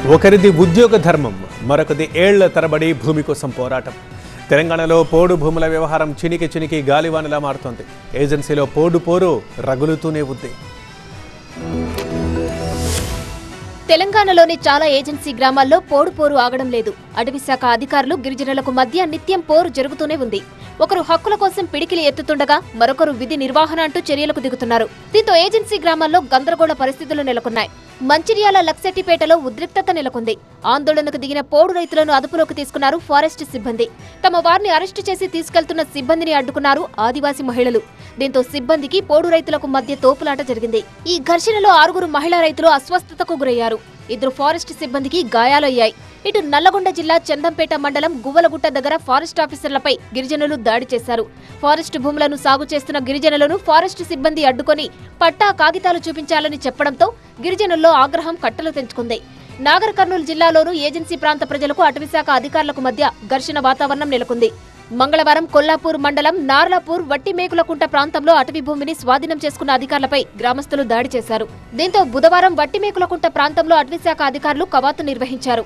ఒకరిది ఉద్యోగ ధర్మం, మరొకది ఏళ్ల తరబడి భూమి కోసం పోరాటం. తెలంగాణలో పోడు భూముల వ్యవహారం చినికి గాలివానలా మారుతోంది. ఏజెన్సీలో పోరు రగులుతూనే ఉంది. తెలంగాణలోని చాలా ఏజెన్సీ గ్రామాల్లో పోరు ఆగడం లేదు. అటవీ శాఖ అధికారులు గిరిజనులకు మధ్య నిత్యం పోరు జరుగుతూనే ఉంది. ఒకరు హక్కుల కోసం పిడికిలి ఎత్తుతుండగా మరొకరు విధి నిర్వహణ అంటూ చర్యలకు దిగుతున్నారు. దీంతో ఏజెన్సీ గ్రామాల్లో గందరగోళ పరిస్థితులు నెలకొన్నాయి. మంచిర్యాల లక్సెట్టిపేటలో ఉద్రిక్తత నెలకొంది. ఆందోళనకు దిగిన పోడు రైతులను అదుపులోకి తీసుకున్నారు ఫారెస్ట్ సిబ్బంది. తమ వారిని అరెస్టు చేసి తీసుకెళ్తున్న సిబ్బందిని అడ్డుకున్నారు ఆదివాసీ మహిళలు. దీంతో సిబ్బందికి పోడు రైతులకు మధ్య తోపులాట జరిగింది. ఈ ఘర్షణలో 6 మహిళా రైతులు అస్వస్థతకు గురయ్యారు. 2 ఫారెస్ట్ సిబ్బందికి గాయాలయ్యాయి. ఇటు నల్లగొండ జిల్లా చందంపేట మండలం గువ్వలగుట్ట దగ్గర ఫారెస్ట్ ఆఫీసర్లపై గిరిజనులు దాడి చేశారు. ఫారెస్ట్ భూములను సాగు చేస్తున్న గిరిజనులను ఫారెస్ట్ సిబ్బంది అడ్డుకొని పట్టా కాగితాలు చూపించాలని చెప్పడంతో గిరిజనుల్లో ఆగ్రహం కట్టలు తెంచుకుంది. నాగర్ కర్నూలు జిల్లాలోనూ ఏజెన్సీ ప్రాంత ప్రజలకు అటవీశాఖ అధికారులకు మధ్య ఘర్షణ వాతావరణం నెలకొంది. మంగళవారం కొల్లాపూర్ మండలం నార్లాపూర్ వట్టిమేకులకుంట ప్రాంతంలో అటవీ భూమిని స్వాధీనం చేసుకున్న అధికారులపై గ్రామస్తులు దాడి చేశారు. దీంతో బుధవారం వట్టిమేకులకుంట ప్రాంతంలో అటవీశాఖ అధికారులు కవాతు నిర్వహించారు.